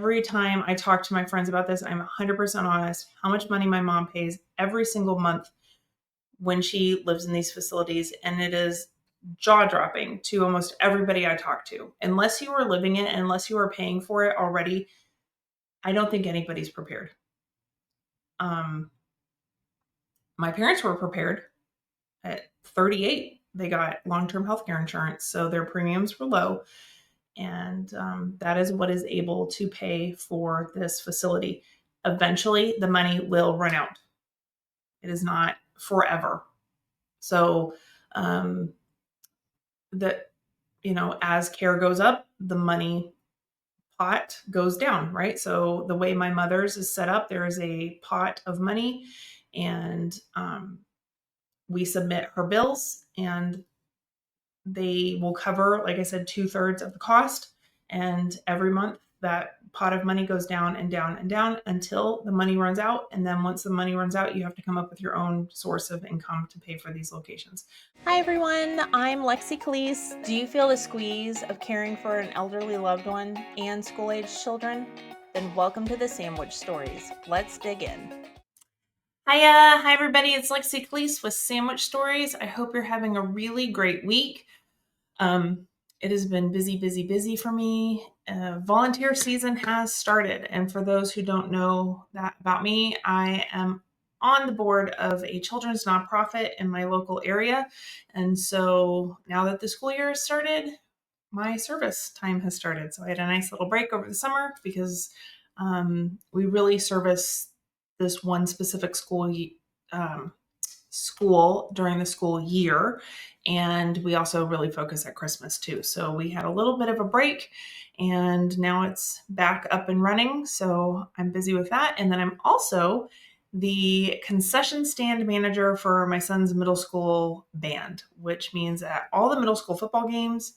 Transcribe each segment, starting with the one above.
every time I talk to my friends about this, I'm 100% honest, how much money my mom pays every single month when she lives in these facilities. And it is jaw-dropping to almost everybody I talk to. Unless you are living it, unless you are paying for it already, I don't think anybody's prepared. My parents were prepared. At 38, they got long-term healthcare insurance, so their premiums were low. And that is what is able to pay for this facility. Eventually, the money will run out. It is not forever. So as care goes up, the money pot goes down, right? So the way my mother's is set up, there is a pot of money, and we submit her bills, and they will cover, like I said, 2/3 of the cost. And every month that pot of money goes down and down and down until the money runs out. And then once the money runs out, you have to come up with your own source of income to pay for these locations. Hi everyone, I'm Lexie Callies. Do you feel the squeeze of caring for an elderly loved one and school-aged children? Then welcome to the Sandwich Stories. Let's dig in. Hi everybody, it's Lexie Callies with Sandwich Stories. I hope you're having a really great week. It has been busy for me. Volunteer season has started. And for those who don't know that about me, I am on the board of a children's nonprofit in my local area. And so now that the school year has started, my service time has started. So I had a nice little break over the summer because we really service this one specific school during the school year. And we also really focus at Christmas too. So we had a little bit of a break and now it's back up and running. So I'm busy with that. And then I'm also the concession stand manager for my son's middle school band, which means at all the middle school football games,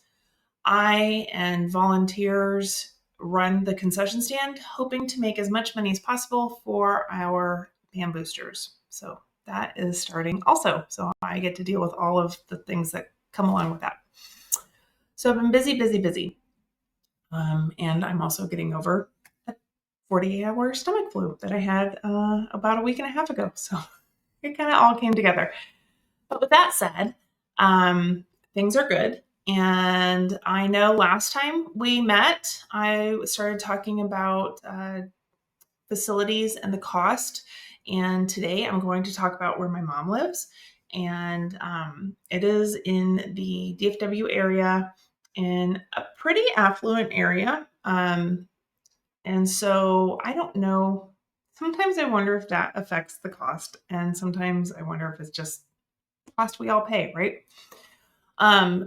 I and volunteers run the concession stand, hoping to make as much money as possible for our band boosters. So that is starting also. So I get to deal with all of the things that come along with that. So I've been busy. And I'm also getting over a 48-hour stomach flu that I had about a week and a half ago. So it kind of all came together. But with that said, things are good. And I know last time we met, I started talking about facilities and the cost. And today I'm going to talk about where my mom lives. And it is in the DFW area, in a pretty affluent area. And so I don't know. Sometimes I wonder if that affects the cost. And sometimes I wonder if it's just the cost we all pay, right?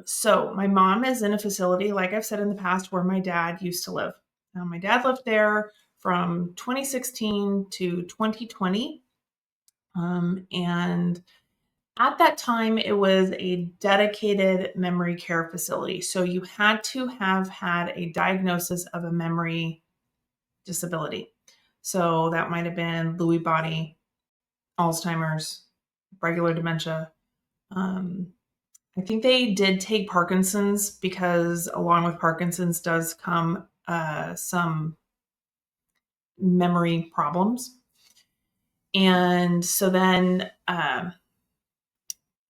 So my mom is in a facility, like I've said in the past, where my dad used to live. Now, my dad lived there from 2016 to 2020. And at that time, it was a dedicated memory care facility. So you had to have had a diagnosis of a memory disability. So that might have been Lewy body, Alzheimer's, regular dementia. I think they did take Parkinson's because along with Parkinson's does come some memory problems. And so then, and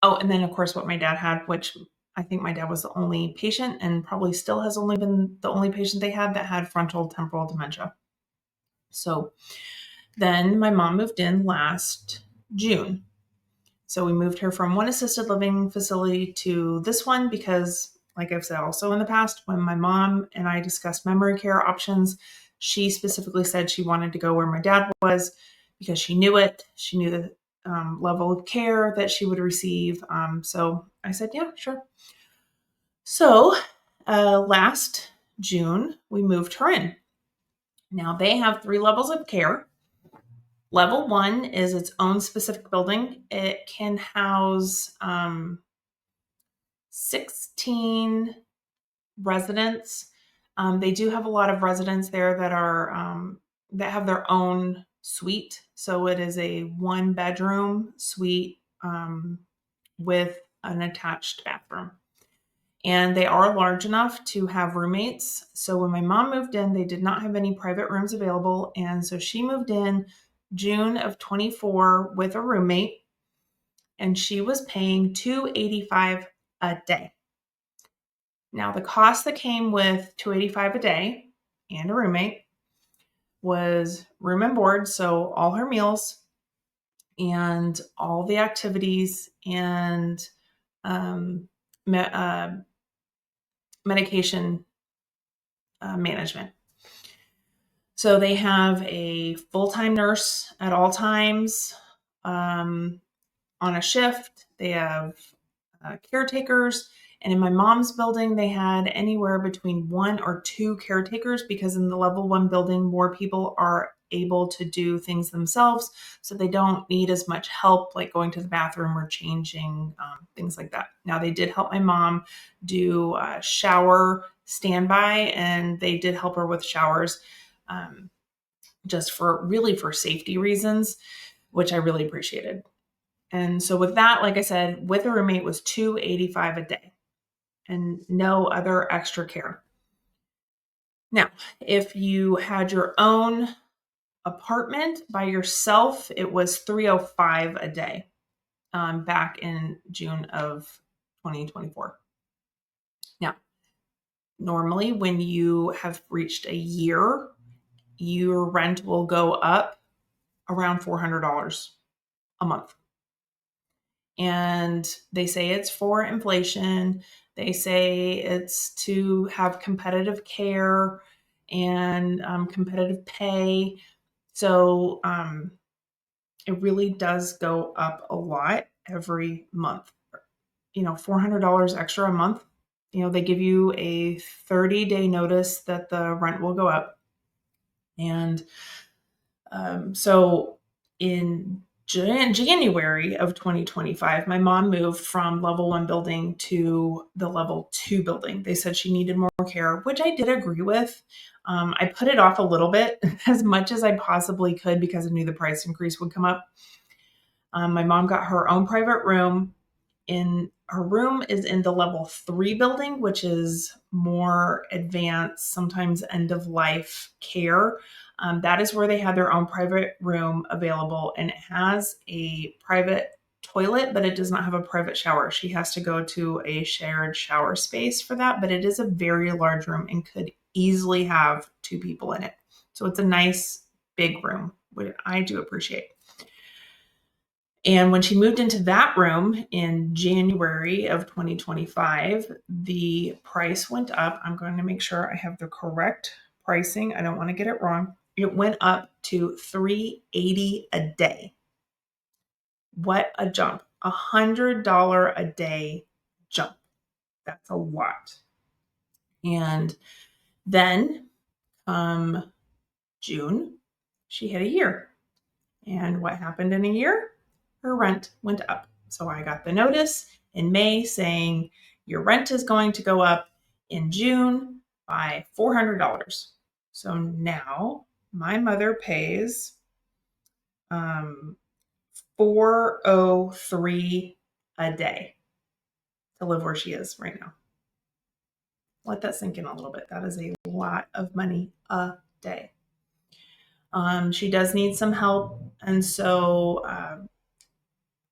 then of course what my dad had, which I think my dad was the only patient and probably still has only been the only patient they had that had frontal temporal dementia. So then my mom moved in last June. So we moved her from one assisted living facility to this one because, like I've said also in the past, when my mom and I discussed memory care options, she specifically said she wanted to go where my dad was because she knew it. She knew the level of care that she would receive. So I said, yeah, sure. So last June, we moved her in. Now they have 3 levels of care. Level 1 is its own specific building. It can house 16 residents. They do have a lot of residents there that are that have their own suite. So it is a 1-bedroom suite with an attached bathroom. and they are large enough to have roommates. So when my mom moved in, they did not have any private rooms available. And so she moved in June of 24 with a roommate, and she was paying $285 a day. Now, the cost that came with $285 a day and a roommate was room and board, so all her meals and all the activities and medication management. So they have a full-time nurse at all times on a shift. They have caretakers. And in my mom's building, they had anywhere between 1 or 2 caretakers, because in the level 1 building, more people are able to do things themselves. So they don't need as much help, like going to the bathroom or changing, things like that. Now, they did help my mom do shower standby, and they did help her with showers, just for safety reasons, which I really appreciated. And so with that, like I said, with a roommate was $285 a day and no other extra care. Now, if you had your own apartment by yourself, it was $305 a day, back in June of 2024. Now, normally when you have reached a year, your rent will go up around $400 a month. And they say it's for inflation. They say it's to have competitive care and competitive pay. So it really does go up a lot every month. $400 extra a month. They give you a 30-day notice that the rent will go up. And so in January of 2025, my mom moved from level 1 building to the level 2 building. They said she needed more care, which I did agree with. I put it off a little bit as much as I possibly could because I knew the price increase would come up. My mom got her own private room. Her room is in the level 3 building, which is more advanced, sometimes end of life care. That is where they had their own private room available, and it has a private toilet, but it does not have a private shower. She has to go to a shared shower space for that, but it is a very large room and could easily have 2 people in it. So it's a nice big room, which I do appreciate. And when she moved into that room in January of 2025, the price went up. I'm going to make sure I have the correct pricing. I don't want to get it wrong. It went up to $380 a day. What a jump. $100 a day jump. That's a lot. And then June, she hit a year. And what happened in a year? Her rent went up. So I got the notice in May saying your rent is going to go up in June by $400. So now my mother pays $403 a day to live where she is right now. Let that sink in a little bit. That is a lot of money a day. She does need some help, and so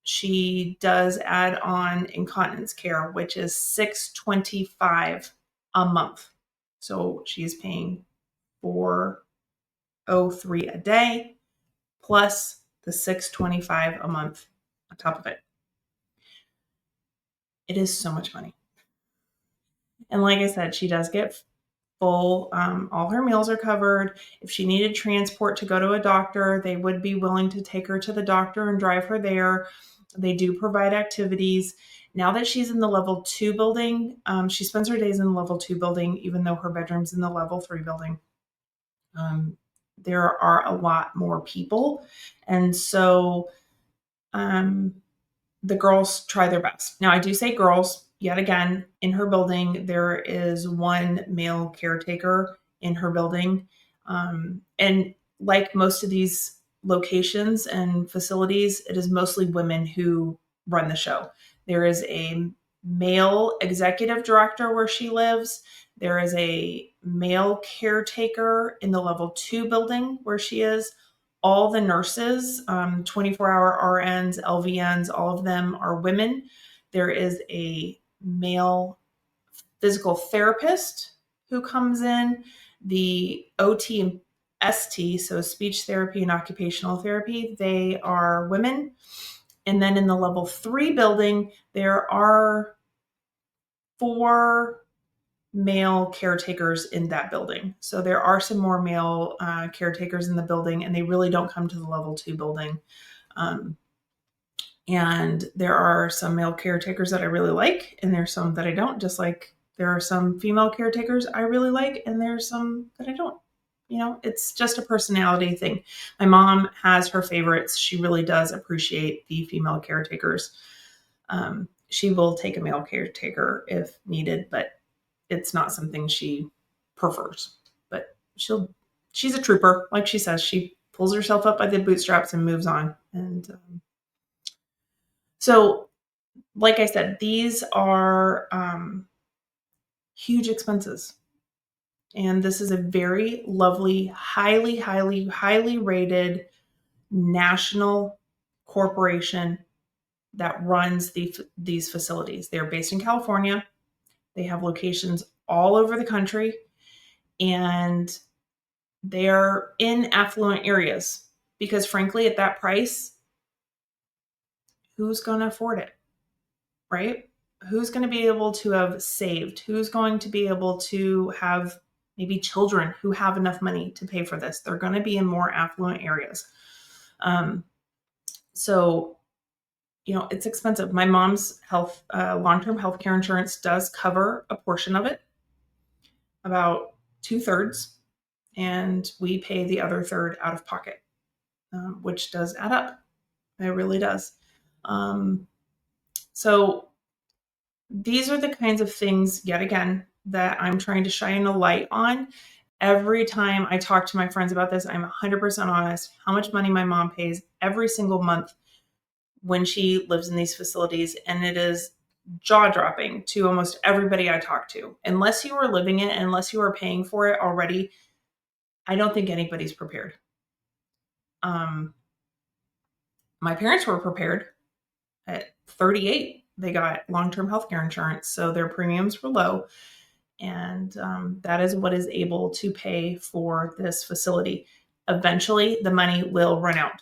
she does add on incontinence care, which is $625 a month. So she's paying $403 a day plus the $625 a month on top of it. It is so much money. And like I said, she does get full, all her meals are covered. If she needed transport to go to a doctor, they would be willing to take her to the doctor and drive her there. They do provide activities. Now that she's in the level 2 building, she spends her days in the level 2 building, even though her bedroom's in the level 3 building. There are a lot more people. And so the girls try their best. Now, I do say girls, yet again, in her building, there is one male caretaker in her building. And like most of these locations and facilities, it is mostly women who run the show. There is a male executive director where she lives. There is a male caretaker in the level 2 building where she is. All the nurses, 24-hour RNs, LVNs, all of them are women. There is a male physical therapist who comes in. The OT and ST, so speech therapy and occupational therapy, they are women. And then in the level 3 building, there are 4 male caretakers in that building. So there are some more male caretakers in the building, and they really don't come to the level 2 building. And there are some male caretakers that I really like, and there's some that I don't, just like there are some female caretakers I really like, and there's some that I don't. It's just a personality thing. My mom has her favorites. She really does appreciate the female caretakers. She will take a male caretaker if needed, but it's not something she prefers. But she's a trooper. Like she says, she pulls herself up by the bootstraps and moves on. And so, like I said, these are huge expenses. And this is a very lovely, highly, highly, highly rated national corporation that runs these facilities. They're based in California. They have locations all over the country, and they're in affluent areas because, frankly, at that price, who's going to afford it, right? Who's going to be able to have saved? Who's going to be able to have maybe children who have enough money to pay for this? They're going to be in more affluent areas. So, it's expensive. My mom's long-term health care insurance does cover a portion of it, about 2/3, and we pay the other third out of pocket, which does add up. It really does. So these are the kinds of things, yet again, that I'm trying to shine a light on. Every time I talk to my friends about this, I'm 100% honest how much money my mom pays every single month when she lives in these facilities. And it is jaw-dropping to almost everybody I talk to. Unless you are living it, unless you are paying for it already, I don't think anybody's prepared. My parents were prepared. At 38, they got long-term healthcare insurance, so their premiums were low. And that is what is able to pay for this facility. Eventually, the money will run out.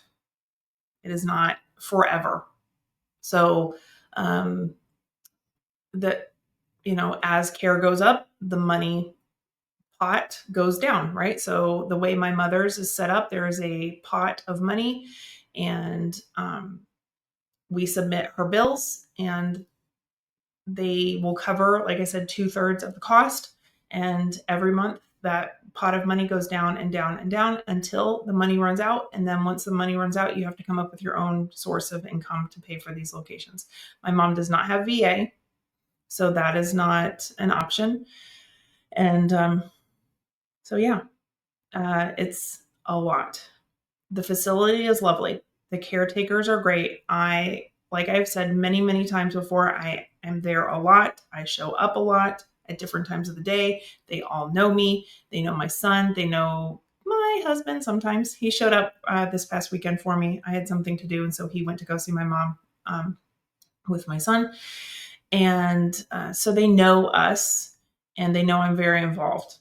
It is not forever. So as care goes up, the money pot goes down, right? So the way my mother's is set up, there is a pot of money, and we submit her bills, and they will cover, like I said, 2/3 of the cost. And every month that pot of money goes down and down and down until the money runs out. And then once the money runs out, you have to come up with your own source of income to pay for these locations. My mom does not have VA, so that is not an option. And it's a lot. The facility is lovely. The caretakers are great. Like I've said many, many times before, I am there a lot. I show up a lot at different times of the day. They all know me. They know my son. They know my husband sometimes. He showed up this past weekend for me. I had something to do, and so he went to go see my mom with my son. And so they know us, and they know I'm very involved.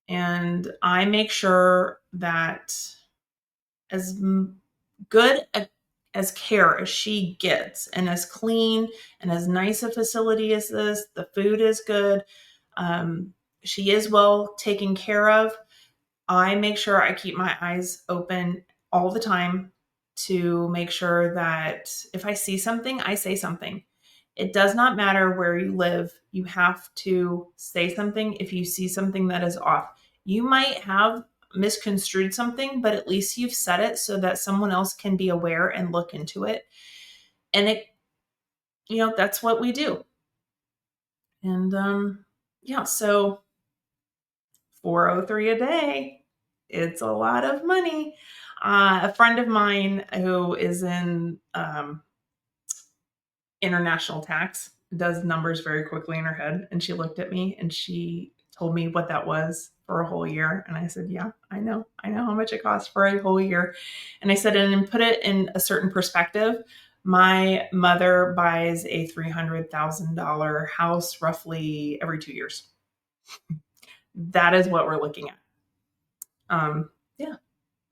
And I make sure that as good as care as she gets, and as clean and as nice a facility as this, the food is good, she is well taken care of. I make sure I keep my eyes open all the time to make sure that if I see something, I say something. It does not matter where you live. You have to say something if you see something that is off. You might have misconstrued something, but at least you've said it so that someone else can be aware and look into it. And that's what we do. And so $403 a day, it's a lot of money. A friend of mine who is in international tax, does numbers very quickly in her head. And she looked at me and she told me what that was for a whole year. And I said, yeah, I know how much it costs for a whole year. And I said, and put it in a certain perspective. My mother buys a $300,000 house roughly every 2 years. That is what we're looking at. Yeah.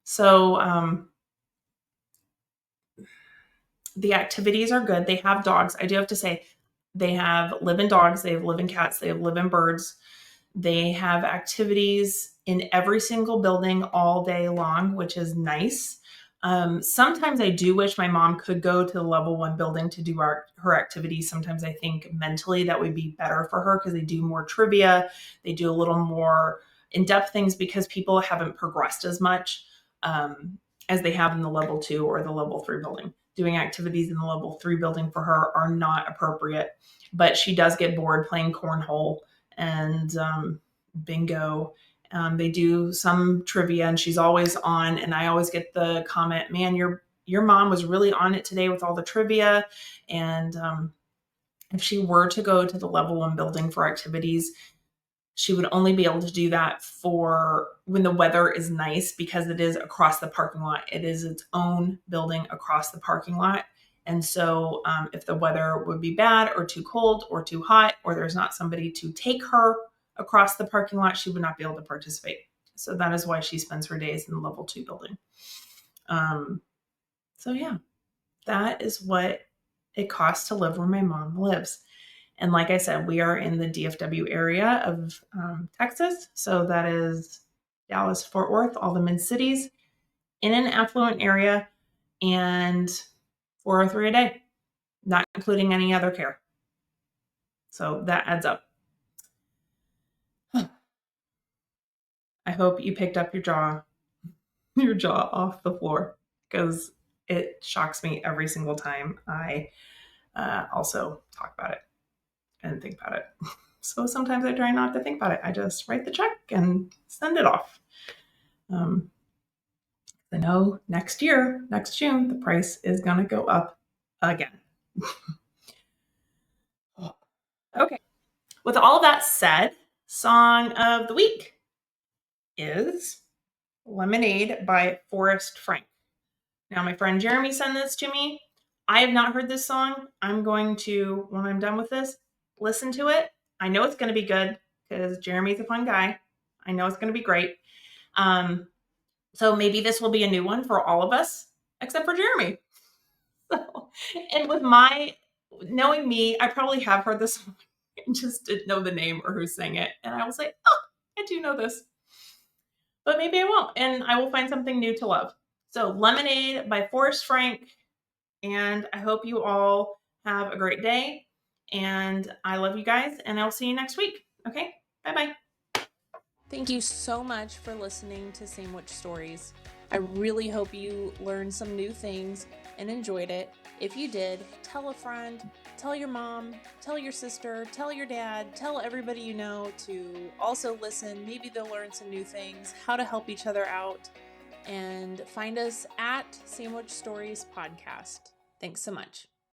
So the activities are good. They have dogs. I do have to say, they have live-in dogs, they have live-in cats, they have live-in birds. They have activities in every single building all day long, which is nice. Sometimes I do wish my mom could go to the level 1 building to do her activities. Sometimes I think mentally that would be better for her because they do more trivia. They do a little more in-depth things because people haven't progressed as much as they have in the level 2 or the level 3 building. Doing activities in the level 3 building for her are not appropriate, but she does get bored playing cornhole and bingo. They do some trivia and she's always on. And I always get the comment, man, your mom was really on it today with all the trivia. And if she were to go to the level 1 building for activities, she would only be able to do that for when the weather is nice because it is across the parking lot. It is its own building across the parking lot. And so if the weather would be bad or too cold or too hot, or there's not somebody to take her across the parking lot, she would not be able to participate. So that is why she spends her days in the level 2 building. So yeah, that is what it costs to live where my mom lives. And like I said, we are in the DFW area of Texas. So that is Dallas, Fort Worth, all the mid-cities in an affluent area, and 403 a day, not including any other care. So that adds up. I hope you picked up your jaw off the floor because it shocks me every single time I also talk about it and think about it. So sometimes I try not to think about it. I just write the check and send it off. I know next June, the price is going to go up again. Okay. With all that said, song of the week is Lemonade by Forrest Frank. Now, my friend Jeremy sent this to me. I have not heard this song. I'm going to, when I'm done with this, listen to it. I know it's going to be good because Jeremy's a fun guy. I know it's going to be great. So maybe this will be a new one for all of us, except for Jeremy. So, and with knowing me, I probably have heard this song and just didn't know the name or who sang it. And I was like, oh, I do know this. But maybe I won't, and I will find something new to love. So Lemonade by Forrest Frank. And I hope you all have a great day. And I love you guys, and I'll see you next week. Okay? Bye-bye. Thank you so much for listening to Sandwich Stories. I really hope you learned some new things and enjoyed it. If you did, tell a friend, tell your mom, tell your sister, tell your dad, tell everybody you know to also listen. Maybe they'll learn some new things, how to help each other out, and find us at Sandwich Stories Podcast. Thanks so much.